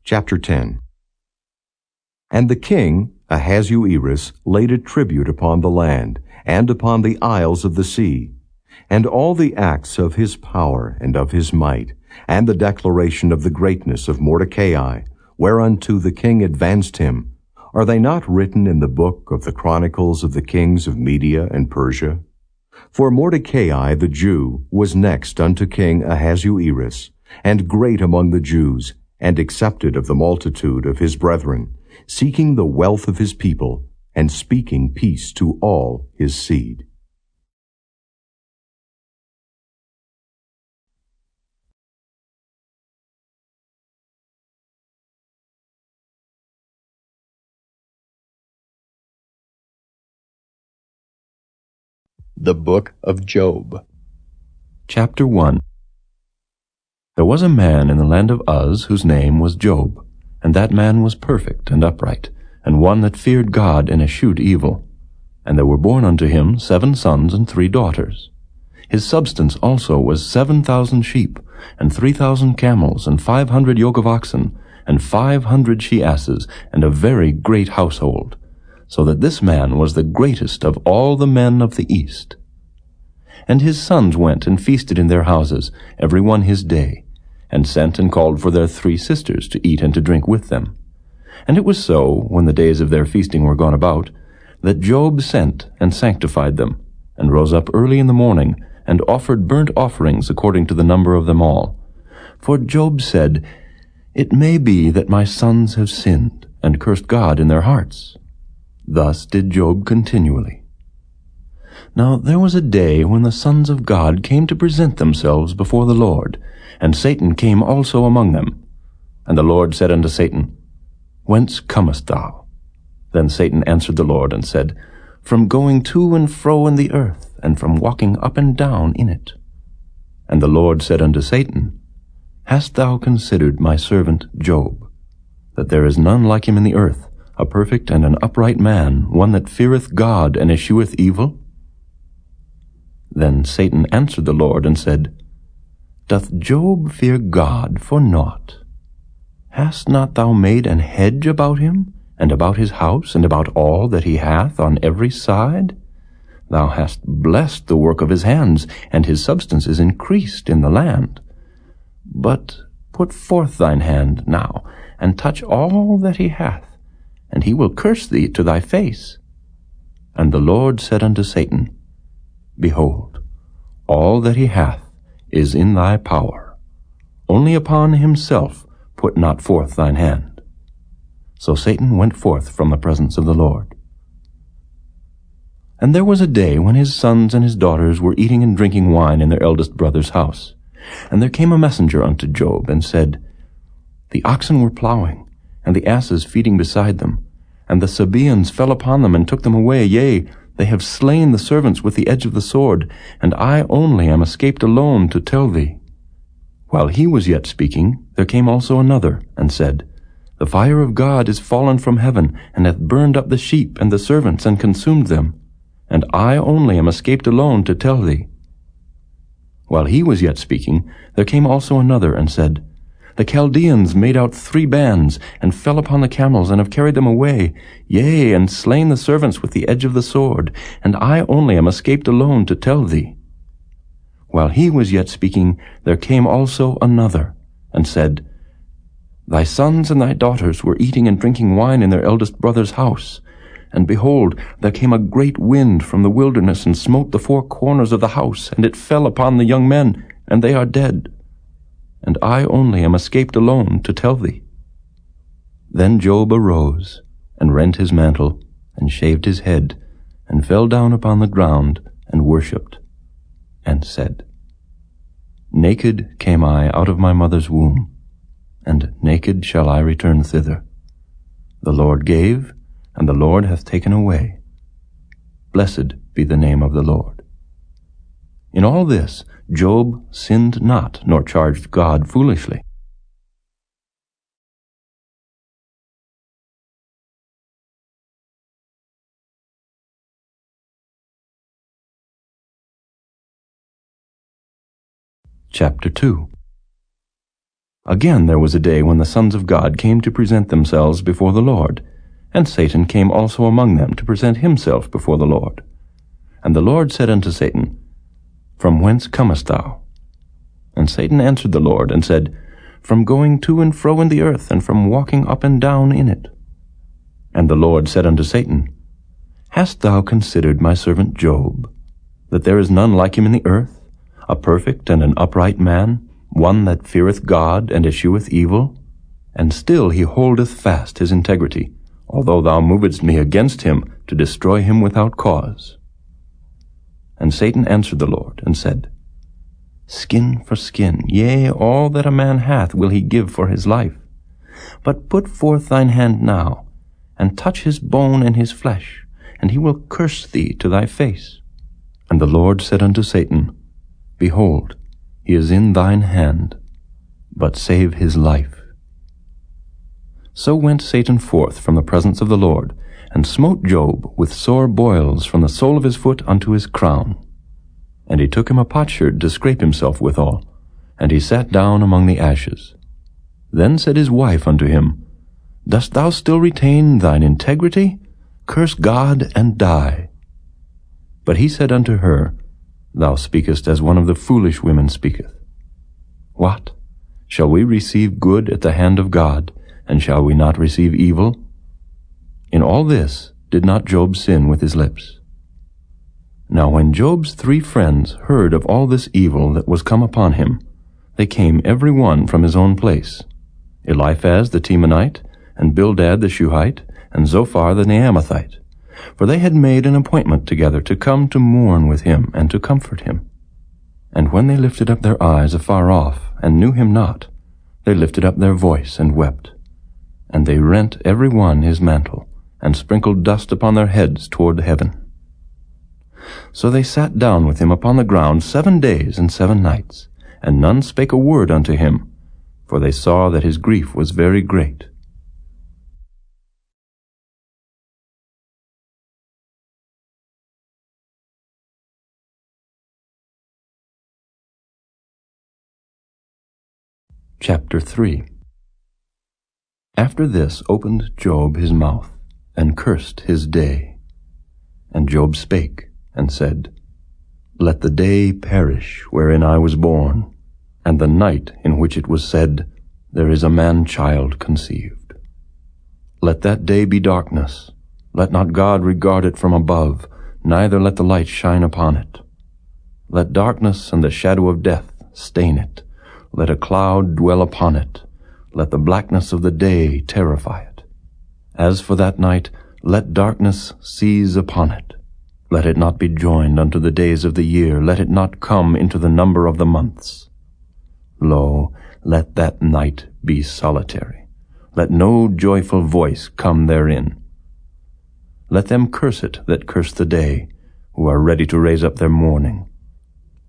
Chapter 10. And the king, Ahasuerus, laid a tribute upon the land, and upon the isles of the sea, and all the acts of his power and of his might, and the declaration of the greatness of Mordecai, whereunto the king advanced him, are they not written in the book of the chronicles of the kings of Media and Persia? For Mordecai the Jew was next unto King Ahasuerus, and great among the Jews, and accepted of the multitude of his brethren, seeking the wealth of his people, and speaking peace to all his seed. The Book of Job. Chapter 1. There was a man in the land of Uz whose name was Job, and that man was perfect and upright, and one that feared God and eschewed evil. And there were born unto him 7 sons and 3 daughters. His substance also was 7,000 sheep, and 3,000 camels, and 500 yoke of oxen, and 500 she-asses, and a very great household, so that this man was the greatest of all the men of the east. And his sons went and feasted in their houses, every one his day, and sent and called for their 3 sisters to eat and to drink with them. And it was so, when the days of their feasting were gone about, that Job sent and sanctified them, and rose up early in the morning, and offered burnt offerings according to the number of them all. For Job said, It may be that my sons have sinned, and cursed God in their hearts. Thus did Job continually. Now there was a day when the sons of God came to present themselves before the Lord, and Satan came also among them. And the Lord said unto Satan, Whence comest thou? Then Satan answered the Lord, and said, From going to and fro in the earth, and from walking up and down in it. And the Lord said unto Satan, Hast thou considered my servant Job, that there is none like him in the earth, a perfect and an upright man, one that feareth God and escheweth evil? Then Satan answered the Lord, and said, Doth Job fear God for naught? Hast not thou made an hedge about him, and about his house, and about all that he hath on every side? Thou hast blessed the work of his hands, and his substance is increased in the land. But put forth thine hand now, and touch all that he hath, and he will curse thee to thy face. And the Lord said unto Satan, Behold, all that he hath is in thy power. Only upon himself put not forth thine hand. So Satan went forth from the presence of the Lord. And there was a day when his sons and his daughters were eating and drinking wine in their eldest brother's house. And there came a messenger unto Job, and said, The oxen were plowing, and the asses feeding beside them, and the Sabaeans fell upon them and took them away. Yea, they have slain the servants with the edge of the sword, and I only am escaped alone to tell thee. While he was yet speaking, there came also another, and said, The fire of God is fallen from heaven, and hath burned up the sheep and the servants, and consumed them. And I only am escaped alone to tell thee. While he was yet speaking, there came also another, and said, The Chaldeans made out 3 bands, and fell upon the camels, and have carried them away, yea, and slain the servants with the edge of the sword, and I only am escaped alone to tell thee. While he was yet speaking, there came also another, and said, Thy sons and thy daughters were eating and drinking wine in their eldest brother's house. And behold, there came a great wind from the wilderness, and smote the 4 corners of the house, and it fell upon the young men, and they are dead. And I only am escaped alone to tell thee. Then Job arose, and rent his mantle, and shaved his head, and fell down upon the ground, and worshipped, and said, Naked came I out of my mother's womb, and naked shall I return thither. The Lord gave, and the Lord hath taken away. Blessed be the name of the Lord. In all this Job sinned not, nor charged God foolishly. Chapter 2. Again there was a day when the sons of God came to present themselves before the Lord, and Satan came also among them to present himself before the Lord. And the Lord said unto Satan, From whence comest thou? And Satan answered the Lord, and said, From going to and fro in the earth, and from walking up and down in it. And the Lord said unto Satan, Hast thou considered my servant Job, that there is none like him in the earth, a perfect and an upright man, one that feareth God and escheweth evil? And still he holdeth fast his integrity, although thou movedst me against him to destroy him without cause. And Satan answered the Lord, and said, Skin for skin, yea, all that a man hath will he give for his life. But put forth thine hand now, and touch his bone and his flesh, and he will curse thee to thy face. And the Lord said unto Satan, Behold, he is in thine hand, but save his life. So went Satan forth from the presence of the Lord, and smote Job with sore boils from the sole of his foot unto his crown. And he took him a potsherd to scrape himself withal, and he sat down among the ashes. Then said his wife unto him, Dost thou still retain thine integrity? Curse God and die. But he said unto her, Thou speakest as one of the foolish women speaketh. What? Shall we receive good at the hand of God, and shall we not receive evil? In all this did not Job sin with his lips. Now when Job's 3 friends heard of all this evil that was come upon him, they came every one from his own place, Eliphaz the Temanite, and Bildad the Shuhite, and Zophar the Naamathite, for they had made an appointment together to come to mourn with him and to comfort him. And when they lifted up their eyes afar off, and knew him not, they lifted up their voice and wept. And they rent every one his mantle, and sprinkled dust upon their heads toward heaven. So they sat down with him upon the ground 7 days and 7 nights, and none spake a word unto him, for they saw that his grief was very great. Chapter 3. After this opened Job his mouth, and cursed his day. And Job spake, and said, Let the day perish wherein I was born, and the night in which it was said, There is a man-child conceived. Let that day be darkness. Let not God regard it from above, neither let the light shine upon it. Let darkness and the shadow of death stain it. Let a cloud dwell upon it. Let the blackness of the day terrify it. As for that night, let darkness seize upon it. Let it not be joined unto the days of the year. Let it not come into the number of the months. Lo, let that night be solitary. Let no joyful voice come therein. Let them curse it that curse the day, who are ready to raise up their mourning.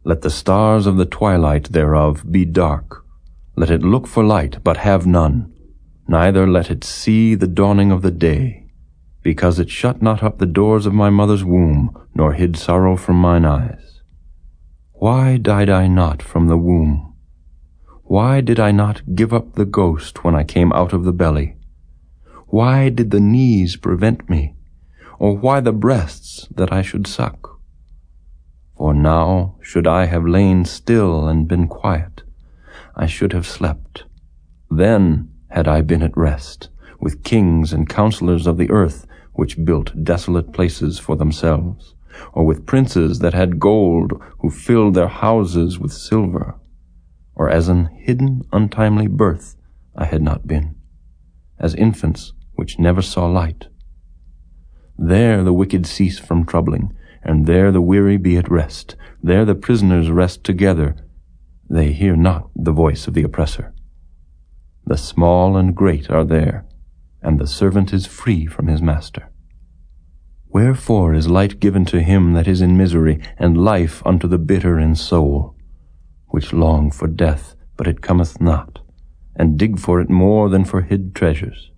Let the stars of the twilight thereof be dark. Let it look for light, but have none. Neither let it see the dawning of the day, because it shut not up the doors of my mother's womb, nor hid sorrow from mine eyes. Why died I not from the womb? Why did I not give up the ghost when I came out of the belly? Why did the knees prevent me, or why the breasts that I should suck? For now should I have lain still and been quiet, I should have slept. Then had I been at rest, with kings and counselors of the earth, which built desolate places for themselves, or with princes that had gold, who filled their houses with silver. Or as an hidden untimely birth I had not been, as infants which never saw light. There the wicked cease from troubling, and there the weary be at rest. There the prisoners rest together. They hear not the voice of the oppressor. The small and great are there, and the servant is free from his master. Wherefore is light given to him that is in misery, and life unto the bitter in soul, which long for death, but it cometh not, and dig for it more than for hid treasures,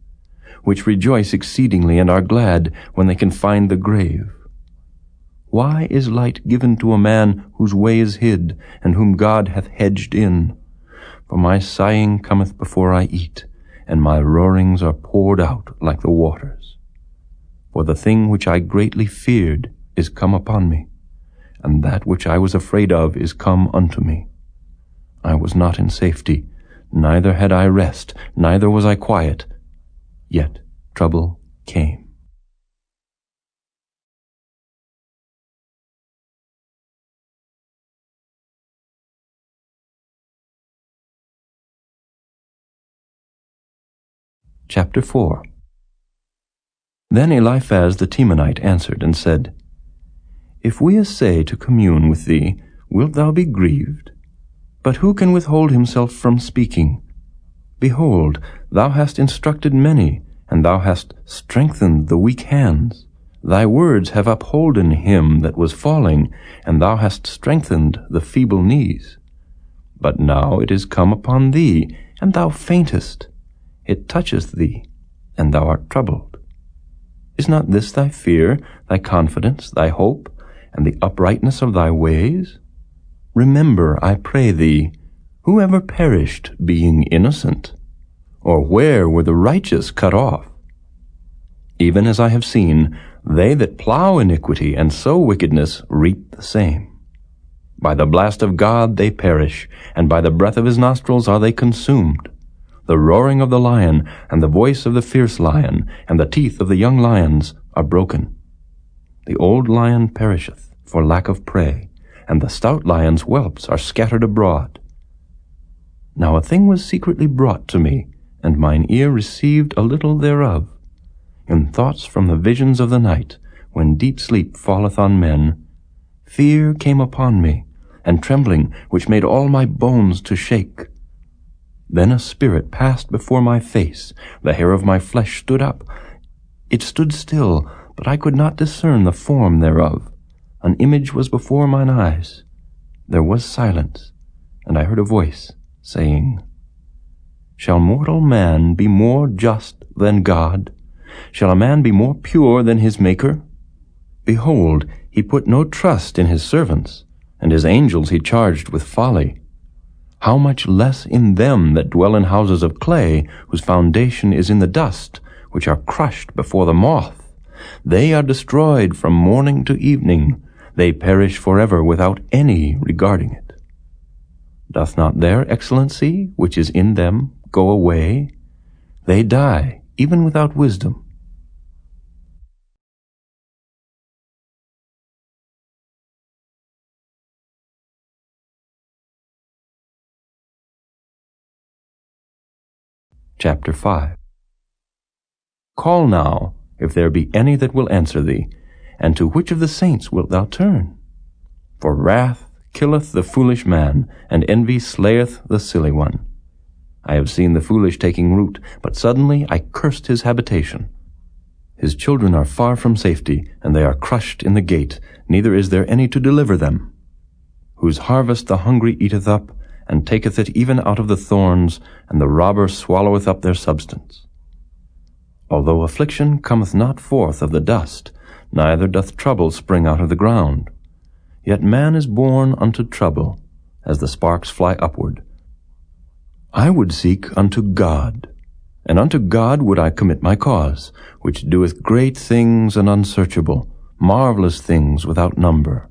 which rejoice exceedingly, and are glad when they can find the grave. Why is light given to a man whose way is hid, and whom God hath hedged in? For my sighing cometh before I eat, and my roarings are poured out like the waters. For the thing which I greatly feared is come upon me, and that which I was afraid of is come unto me. I was not in safety, neither had I rest, neither was I quiet. Yet trouble came. Chapter 4. Then Eliphaz the Temanite answered and said, If we essay to commune with thee, wilt thou be grieved? But who can withhold himself from speaking? Behold, thou hast instructed many, and thou hast strengthened the weak hands. Thy words have upholden him that was falling, and thou hast strengthened the feeble knees. But now it is come upon thee, and thou faintest. It toucheth thee, and thou art troubled. Is not this thy fear, thy confidence, thy hope, and the uprightness of thy ways? Remember, I pray thee, who ever perished being innocent? Or where were the righteous cut off? Even as I have seen, they that plow iniquity and sow wickedness reap the same. By the blast of God they perish, and by the breath of his nostrils are they consumed. The roaring of the lion, and the voice of the fierce lion, and the teeth of the young lions are broken. The old lion perisheth for lack of prey, and the stout lion's whelps are scattered abroad. Now a thing was secretly brought to me, and mine ear received a little thereof. In thoughts from the visions of the night, when deep sleep falleth on men, fear came upon me, and trembling, which made all my bones to shake. Then a spirit passed before my face, the hair of my flesh stood up. It stood still, but I could not discern the form thereof. An image was before mine eyes. There was silence, and I heard a voice, saying, Shall mortal man be more just than God? Shall a man be more pure than his Maker? Behold, he put no trust in his servants, and his angels he charged with folly. How much less in them that dwell in houses of clay, whose foundation is in the dust, which are crushed before the moth? They are destroyed from morning to evening. They perish forever without any regarding it. Doth not their excellency, which is in them, go away? They die, even without wisdom. Chapter 5. Call now, if there be any that will answer thee, and to which of the saints wilt thou turn? For wrath killeth the foolish man, and envy slayeth the silly one. I have seen the foolish taking root, but suddenly I cursed his habitation. His children are far from safety, and they are crushed in the gate, neither is there any to deliver them. Whose harvest the hungry eateth up, and taketh it even out of the thorns, and the robber swalloweth up their substance. Although affliction cometh not forth of the dust, neither doth trouble spring out of the ground, yet man is born unto trouble, as the sparks fly upward. I would seek unto God, and unto God would I commit my cause, which doeth great things and unsearchable, marvelous things without number,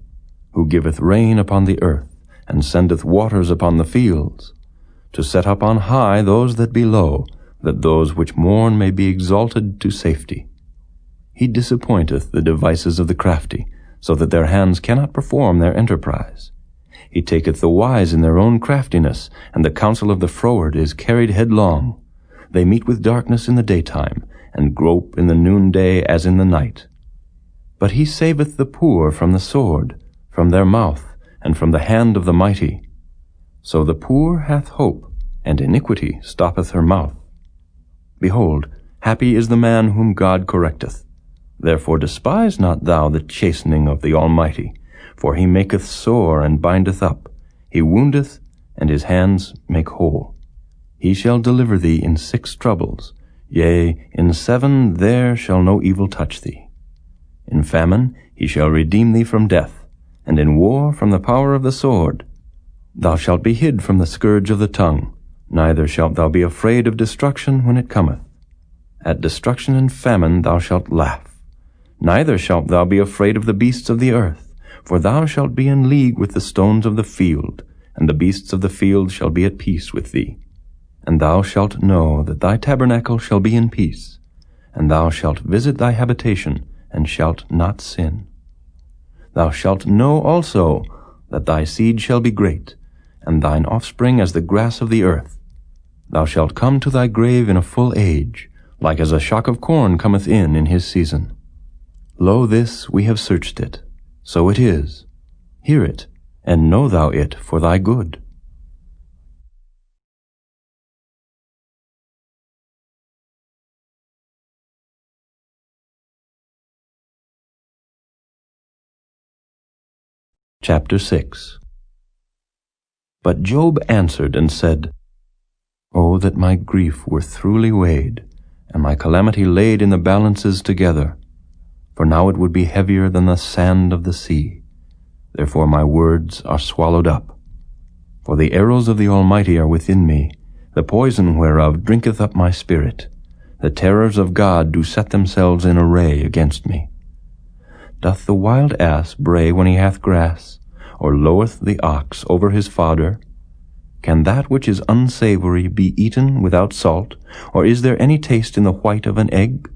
who giveth rain upon the earth, and sendeth waters upon the fields, to set up on high those that be low, that those which mourn may be exalted to safety. He disappointeth the devices of the crafty, so that their hands cannot perform their enterprise. He taketh the wise in their own craftiness, and the counsel of the froward is carried headlong. They meet with darkness in the daytime, and grope in the noonday as in the night. But he saveth the poor from the sword, from their mouth, and from the hand of the mighty. So the poor hath hope, and iniquity stoppeth her mouth. Behold, happy is the man whom God correcteth. Therefore despise not thou the chastening of the Almighty, for he maketh sore and bindeth up. He woundeth, and his hands make whole. He shall deliver thee in 6 troubles. Yea, in 7 there shall no evil touch thee. In famine he shall redeem thee from death, and in war from the power of the sword. Thou shalt be hid from the scourge of the tongue. Neither shalt thou be afraid of destruction when it cometh. At destruction and famine thou shalt laugh. Neither shalt thou be afraid of the beasts of the earth, for thou shalt be in league with the stones of the field, and the beasts of the field shall be at peace with thee. And thou shalt know that thy tabernacle shall be in peace, and thou shalt visit thy habitation, and shalt not sin. Thou shalt know also that thy seed shall be great, and thine offspring as the grass of the earth. Thou shalt come to thy grave in a full age, like as a shock of corn cometh in his season. Lo, this we have searched it, so it is. Hear it, and know thou it for thy good. Chapter 6. But Job answered and said, O that my grief were throughly weighed, and my calamity laid in the balances together, for now it would be heavier than the sand of the sea. Therefore my words are swallowed up. For the arrows of the Almighty are within me, the poison whereof drinketh up my spirit. The terrors of God do set themselves in array against me. Doth the wild ass bray when he hath grass, or loweth the ox over his fodder? Can that which is unsavory be eaten without salt, or is there any taste in the white of an egg?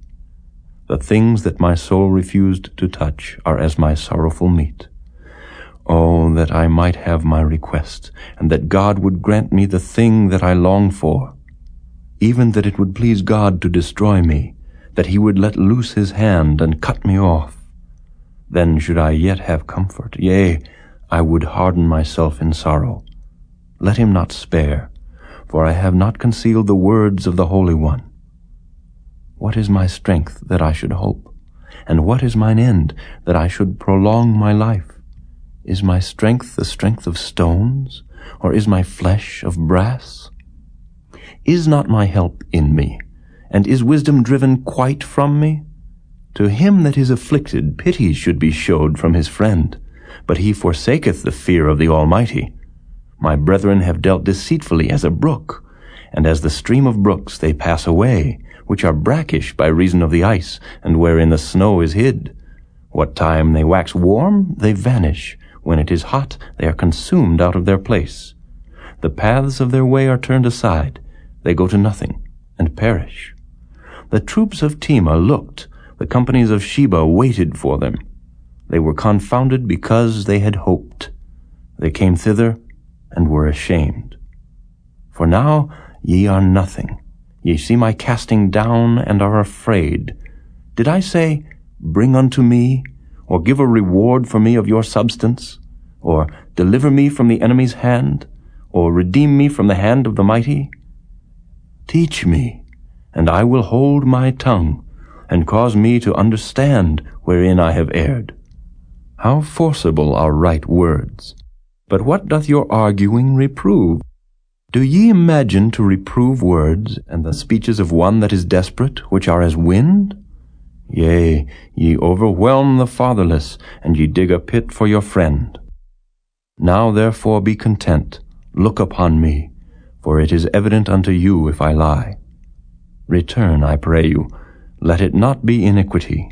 The things that my soul refused to touch are as my sorrowful meat. Oh, that I might have my request, and that God would grant me the thing that I long for, even that it would please God to destroy me, that he would let loose his hand and cut me off. Then should I yet have comfort, yea, I would harden myself in sorrow. Let him not spare, for I have not concealed the words of the Holy One. What is my strength that I should hope? And what is mine end that I should prolong my life? Is my strength the strength of stones, or is my flesh of brass? Is not my help in me, and is wisdom driven quite from me? To him that is afflicted pity should be showed from his friend, but he forsaketh the fear of the Almighty. My brethren have dealt deceitfully as a brook, and as the stream of brooks they pass away, which are brackish by reason of the ice, and wherein the snow is hid. What time they wax warm, they vanish. When it is hot, they are consumed out of their place. The paths of their way are turned aside. They go to nothing, and perish. The troops of Tema looked. The companies of Sheba waited for them. They were confounded because they had hoped. They came thither, and were ashamed. For now ye are nothing. Ye see my casting down, and are afraid. Did I say, Bring unto me, or give a reward for me of your substance, or deliver me from the enemy's hand, or redeem me from the hand of the mighty? Teach me, and I will hold my tongue, and cause me to understand wherein I have erred. How forcible are right words! But what doth your arguing reprove? Do ye imagine to reprove words, and the speeches of one that is desperate, which are as wind? Yea, ye overwhelm the fatherless, and ye dig a pit for your friend. Now therefore be content, look upon me, for it is evident unto you if I lie. Return, I pray you, let it not be iniquity.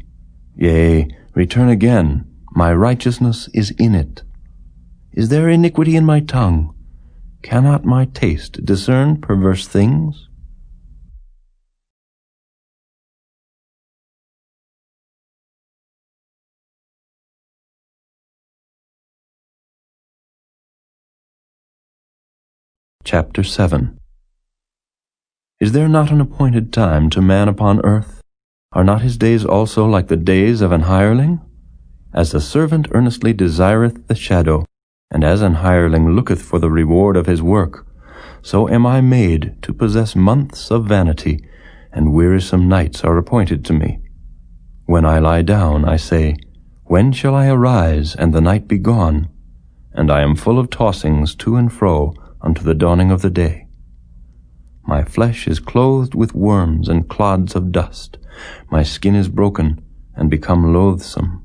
Yea, return again, my righteousness is in it. Is there iniquity in my tongue? Cannot my taste discern perverse things? Chapter 7. Is there not an appointed time to man upon earth? Are not his days also like the days of an hireling? As the servant earnestly desireth the shadow, and as an hireling looketh for the reward of his work, so am I made to possess months of vanity, and wearisome nights are appointed to me. When I lie down, I say, When shall I arise, and the night be gone? And I am full of tossings to and fro unto the dawning of the day. My flesh is clothed with worms and clods of dust. My skin is broken, and become loathsome.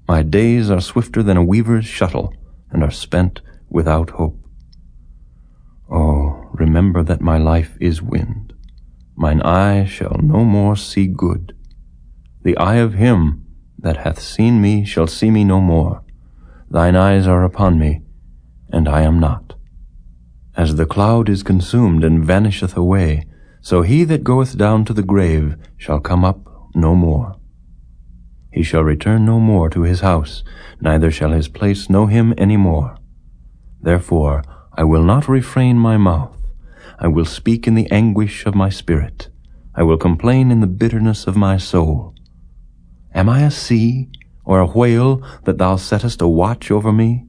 My days are swifter than a weaver's shuttle, and are spent without hope. Oh, remember that my life is wind. Mine eye shall no more see good. The eye of him that hath seen me shall see me no more. Thine eyes are upon me, and I am not. As the cloud is consumed and vanisheth away, so he that goeth down to the grave shall come up no more. He shall return no more to his house, neither shall his place know him any more. Therefore I will not refrain my mouth. I will speak in the anguish of my spirit. I will complain in the bitterness of my soul. Am I a sea or a whale that thou settest a watch over me?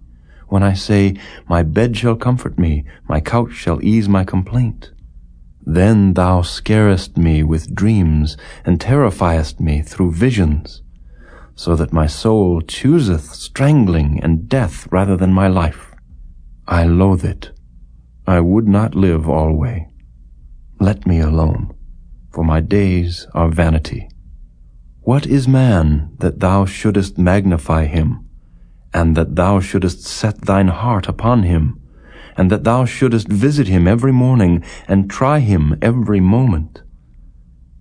When I say, my bed shall comfort me, my couch shall ease my complaint. Then thou scarest me with dreams, and terrifiest me through visions, so that my soul chooseth strangling and death rather than my life. I loathe it. I would not live alway. Let me alone, for my days are vanity. What is man that thou shouldest magnify him, and that thou shouldest set thine heart upon him, and that thou shouldest visit him every morning, and try him every moment?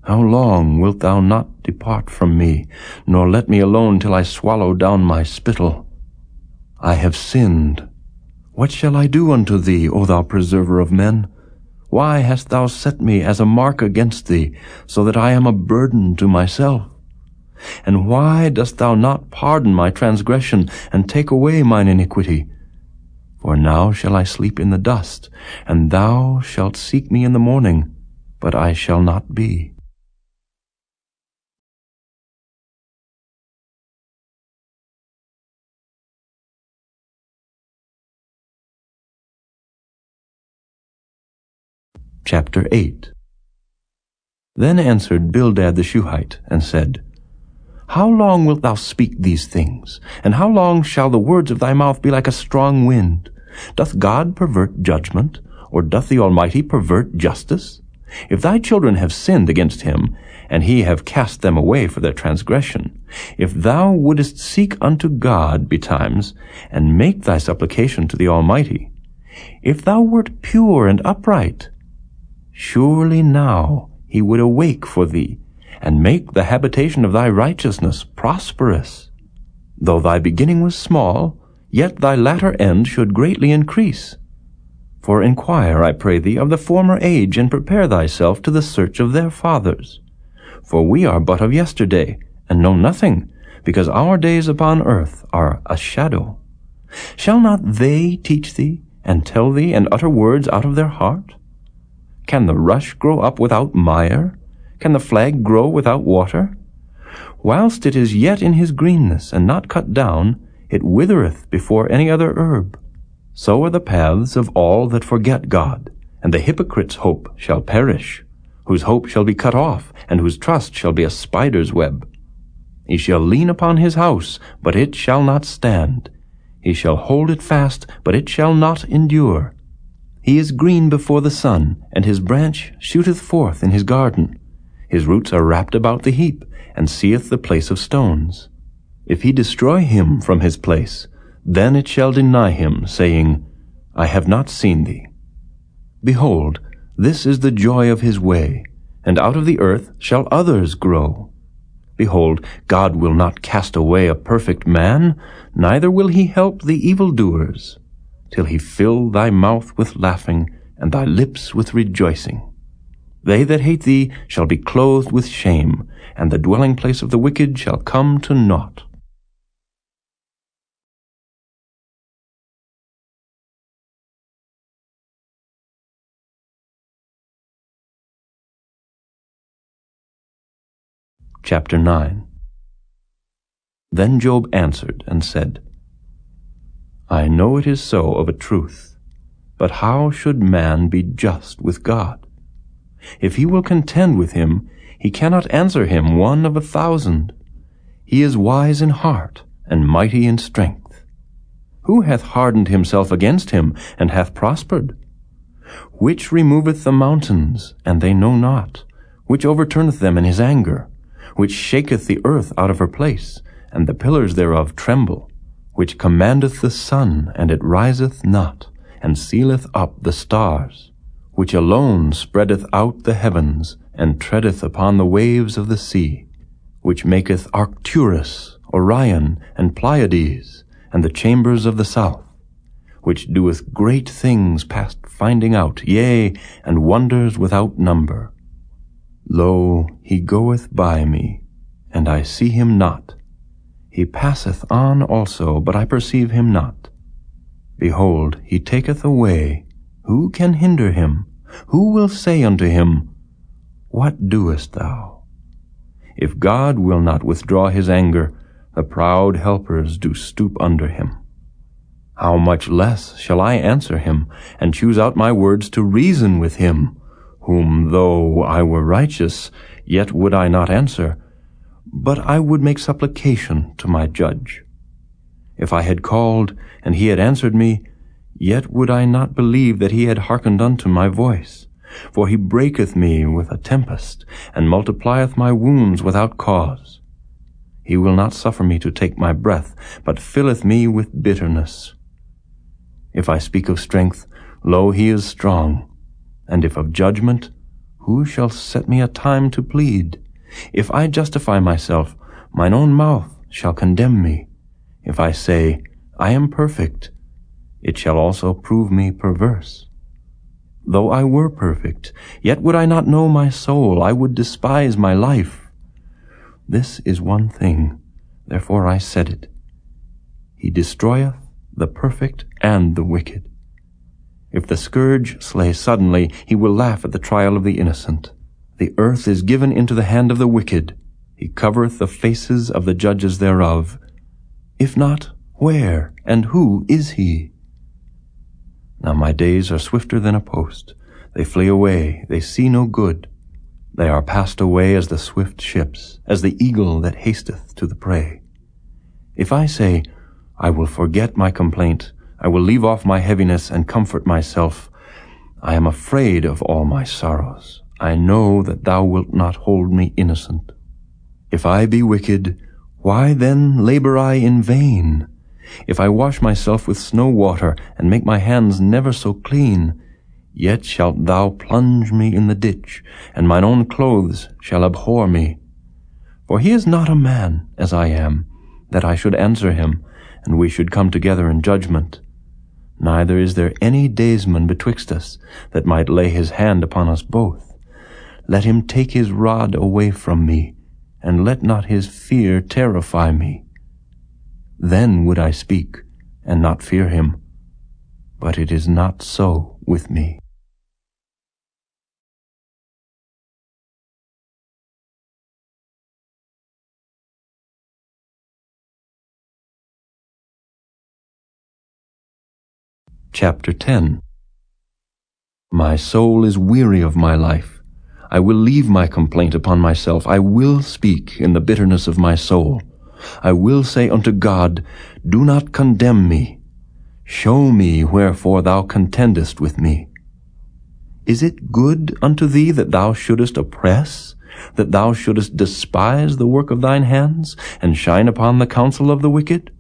How long wilt thou not depart from me, nor let me alone till I swallow down my spittle? I have sinned. What shall I do unto thee, O thou preserver of men? Why hast thou set me as a mark against thee, so that I am a burden to myself? And why dost thou not pardon my transgression, and take away mine iniquity? For now shall I sleep in the dust, and thou shalt seek me in the morning, but I shall not be. Chapter 8. Then answered Bildad the Shuhite, and said, How long wilt thou speak these things? And how long shall the words of thy mouth be like a strong wind? Doth God pervert judgment, or doth the Almighty pervert justice? If thy children have sinned against him, and he have cast them away for their transgression, if thou wouldest seek unto God betimes, and make thy supplication to the Almighty, if thou wert pure and upright, surely now he would awake for thee, and make the habitation of thy righteousness prosperous. Though thy beginning was small, yet thy latter end should greatly increase. For inquire, I pray thee, of the former age, and prepare thyself to the search of their fathers. For we are but of yesterday, and know nothing, because our days upon earth are a shadow. Shall not they teach thee, and tell thee, and utter words out of their heart? Can the rush grow up without mire? Can the flag grow without water? Whilst it is yet in his greenness, and not cut down, it withereth before any other herb. So are the paths of all that forget God, and the hypocrite's hope shall perish, whose hope shall be cut off, and whose trust shall be a spider's web. He shall lean upon his house, but it shall not stand. He shall hold it fast, but it shall not endure. He is green before the sun, and his branch shooteth forth in his garden. His roots are wrapped about the heap, and seeth the place of stones. If he destroy him from his place, then it shall deny him, saying, I have not seen thee. Behold, this is the joy of his way, and out of the earth shall others grow. Behold, God will not cast away a perfect man, neither will he help the evildoers, till he fill thy mouth with laughing, and thy lips with rejoicing. They that hate thee shall be clothed with shame, and the dwelling place of the wicked shall come to naught. Chapter 9. Then Job answered and said, I know it is so of a truth, but how should man be just with God? If he will contend with him, he cannot answer him 1 of 1,000. He is wise in heart, and mighty in strength. Who hath hardened himself against him, and hath prospered? Which removeth the mountains, and they know not? Which overturneth them in his anger? Which shaketh the earth out of her place, and the pillars thereof tremble? Which commandeth the sun, and it riseth not, and sealeth up the stars? which alone spreadeth out the heavens, and treadeth upon the waves of the sea, which maketh Arcturus, Orion, and Pleiades, and the chambers of the south, which doeth great things past finding out, yea, and wonders without number. Lo, he goeth by me, and I see him not. He passeth on also, but I perceive him not. Behold, he taketh away. Who can hinder him? Who will say unto him, What doest thou? If God will not withdraw his anger, the proud helpers do stoop under him. How much less shall I answer him, and choose out my words to reason with him, whom though I were righteous, yet would I not answer, but I would make supplication to my judge. If I had called, and he had answered me, yet would I not believe that he had hearkened unto my voice. For he breaketh me with a tempest, and multiplieth my wounds without cause. He will not suffer me to take my breath, but filleth me with bitterness. If I speak of strength, lo, he is strong. And if of judgment, who shall set me a time to plead? If I justify myself, mine own mouth shall condemn me. If I say, I am perfect, it shall also prove me perverse. Though I were perfect, yet would I not know my soul, I would despise my life. This is one thing, therefore I said it. He destroyeth the perfect and the wicked. If the scourge slay suddenly, he will laugh at the trial of the innocent. The earth is given into the hand of the wicked. He covereth the faces of the judges thereof. If not, where and who is he? Now my days are swifter than a post. They flee away, they see no good. They are passed away as the swift ships, as the eagle that hasteth to the prey. If I say, I will forget my complaint, I will leave off my heaviness and comfort myself, I am afraid of all my sorrows. I know that thou wilt not hold me innocent. If I be wicked, why then labor I in vain? If I wash myself with snow water, and make my hands never so clean, yet shalt thou plunge me in the ditch, and mine own clothes shall abhor me. For he is not a man, as I am, that I should answer him, and we should come together in judgment. Neither is there any daysman betwixt us, that might lay his hand upon us both. Let him take his rod away from me, and let not his fear terrify me. Then would I speak, and not fear him. But it is not so with me. Chapter 10. My soul is weary of my life. I will leave my complaint upon myself. I will speak in the bitterness of my soul. I will say unto God, Do not condemn me. Show me wherefore thou contendest with me. Is it good unto thee that thou shouldest oppress, that thou shouldest despise the work of thine hands, and shine upon the counsel of the wicked?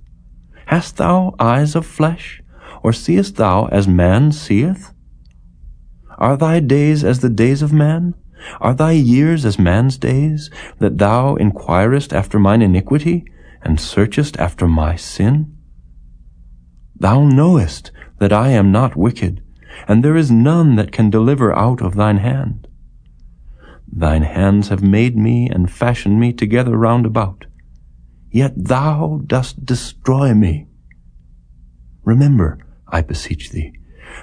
Hast thou eyes of flesh, or seest thou as man seeth? Are thy days as the days of man? Are thy years as man's days, that thou inquirest after mine iniquity, and searchest after my sin? Thou knowest that I am not wicked, and there is none that can deliver out of thine hand. Thine hands have made me and fashioned me together round about, yet thou dost destroy me. Remember, I beseech thee,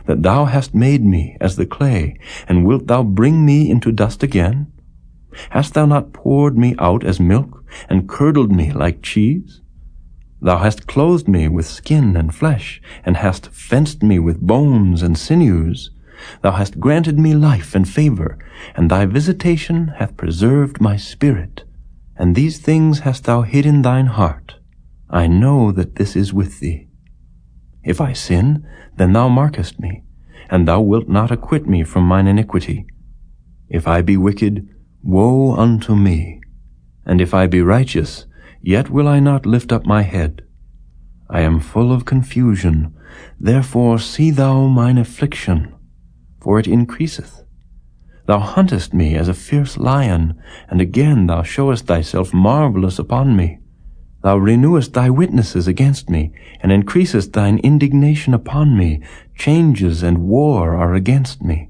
that thou hast made me as the clay, and wilt thou bring me into dust again? Hast thou not poured me out as milk, and curdled me like cheese? Thou hast clothed me with skin and flesh, and hast fenced me with bones and sinews. Thou hast granted me life and favor, and thy visitation hath preserved my spirit. And these things hast thou hid in thine heart. I know that this is with thee. If I sin, then thou markest me, and thou wilt not acquit me from mine iniquity. If I be wicked, woe unto me. And if I be righteous, yet will I not lift up my head. I am full of confusion, therefore see thou mine affliction. for it increaseth. Thou huntest me as a fierce lion, and again thou showest thyself marvelous upon me. Thou renewest thy witnesses against me, and increasest thine indignation upon me. Changes and war are against me.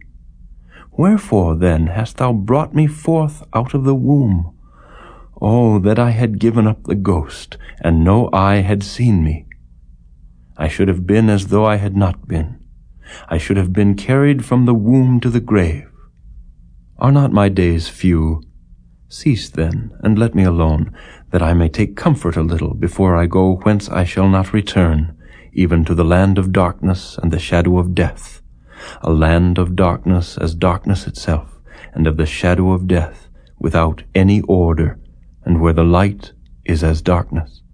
Wherefore then hast thou brought me forth out of the womb? Oh, that I had given up the ghost, and no eye had seen me. I should have been as though I had not been. I should have been carried from the womb to the grave. Are not my days few? Cease then, and let me alone, that I may take comfort a little before I go whence I shall not return, even to the land of darkness and the shadow of death, a land of darkness as darkness itself, and of the shadow of death, without any order, and where the light is as darkness.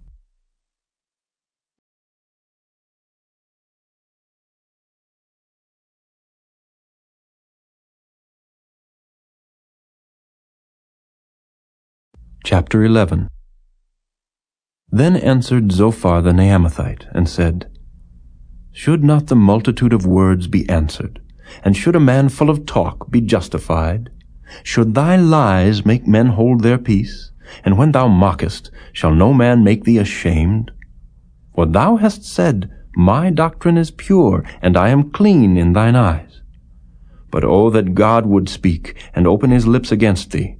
Chapter 11. Then answered Zophar the Naamathite, and said, Should not the multitude of words be answered? And should a man full of talk be justified? Should thy lies make men hold their peace? And when thou mockest, shall no man make thee ashamed? For thou hast said, My doctrine is pure, and I am clean in thine eyes. But oh, that God would speak, and open his lips against thee,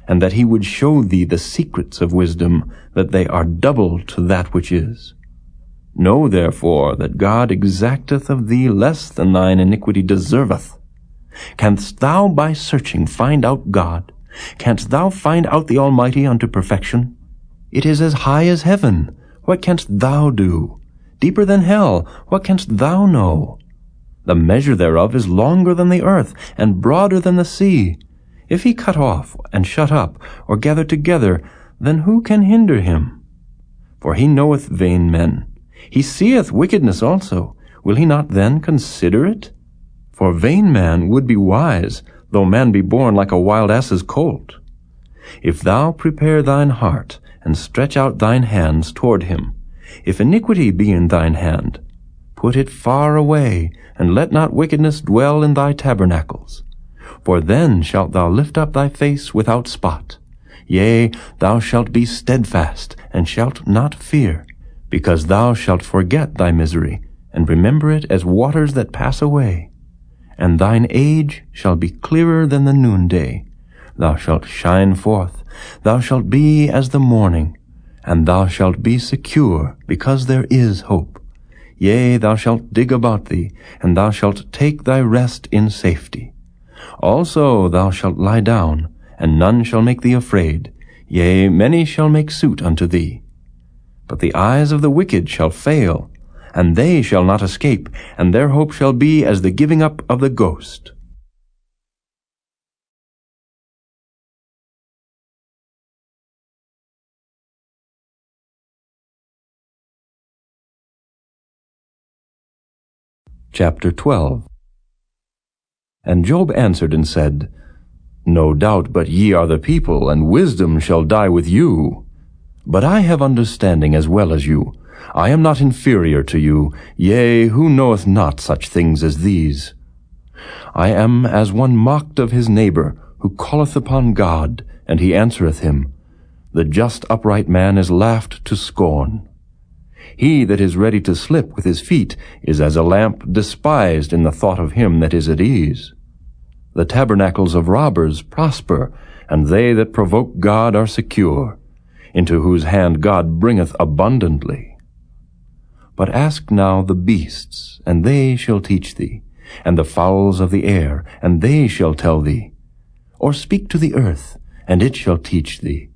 and that he would show thee the secrets of wisdom, that they are double to that which is. Know therefore that God exacteth of thee less than thine iniquity deserveth. Canst thou by searching find out God? Canst thou find out the Almighty unto perfection? It is as high as heaven. What canst thou do? Deeper than hell. What canst thou know? The measure thereof is longer than the earth, and broader than the sea. If he cut off, and shut up, or gather together, then who can hinder him? For he knoweth vain men. He seeth wickedness also. Will he not then consider it? For vain man would be wise, though man be born like a wild ass's colt. If thou prepare thine heart, and stretch out thine hands toward him, if iniquity be in thine hand, put it far away, and let not wickedness dwell in thy tabernacles. For then shalt thou lift up thy face without spot. Yea, thou shalt be steadfast, and shalt not fear, because thou shalt forget thy misery, and remember it as waters that pass away. And thine age shall be clearer than the noonday. Thou shalt shine forth, thou shalt be as the morning, and thou shalt be secure, because there is hope. Yea, thou shalt dig about thee, and thou shalt take thy rest in safety. Also thou shalt lie down, and none shall make thee afraid. Yea, many shall make suit unto thee. But the eyes of the wicked shall fail, and they shall not escape, and their hope shall be as the giving up of the ghost. Chapter 12. And Job answered and said, No doubt but ye are the people, and wisdom shall die with you. But I have understanding as well as you. I am not inferior to you. Yea, who knoweth not such things as these? I am as one mocked of his neighbor, who calleth upon God, and he answereth him. The just upright man is laughed to scorn. He that is ready to slip with his feet is as a lamp despised in the thought of him that is at ease. The tabernacles of robbers prosper, and they that provoke God are secure, into whose hand God bringeth abundantly. But ask now the beasts, and they shall teach thee, and the fowls of the air, and they shall tell thee. Or speak to the earth, and it shall teach thee,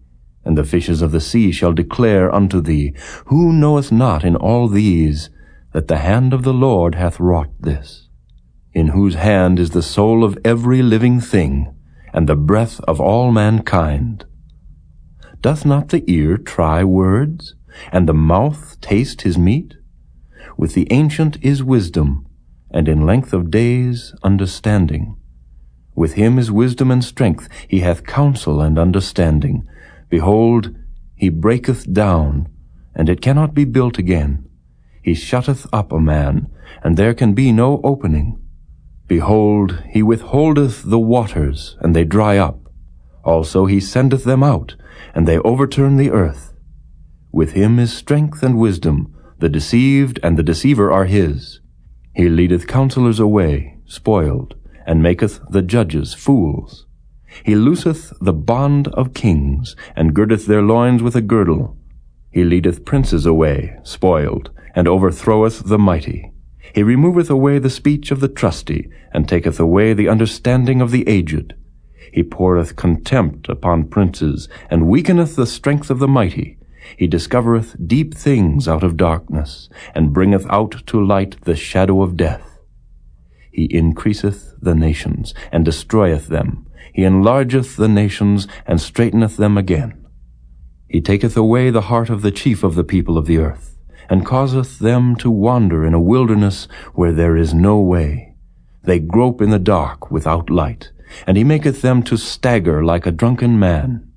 and the fishes of the sea shall declare unto thee. Who knoweth not in all these that the hand of the Lord hath wrought this, in whose hand is the soul of every living thing, and the breath of all mankind? Doth not the ear try words, and the mouth taste his meat? With the ancient is wisdom, and in length of days understanding. With him is wisdom and strength, he hath counsel and understanding. Behold, he breaketh down, and it cannot be built again. He shutteth up a man, and there can be no opening. Behold, he withholdeth the waters, and they dry up. Also he sendeth them out, and they overturn the earth. With him is strength and wisdom. The deceived and the deceiver are his. He leadeth counselors away, spoiled, and maketh the judges fools. He looseth the bond of kings, and girdeth their loins with a girdle. He leadeth princes away, spoiled, and overthroweth the mighty. He removeth away the speech of the trusty, and taketh away the understanding of the aged. He poureth contempt upon princes, and weakeneth the strength of the mighty. He discovereth deep things out of darkness, and bringeth out to light the shadow of death. He increaseth the nations, and destroyeth them. He enlargeth the nations, and straiteneth them again. He taketh away the heart of the chief of the people of the earth, and causeth them to wander in a wilderness where there is no way. They grope in the dark without light, and he maketh them to stagger like a drunken man.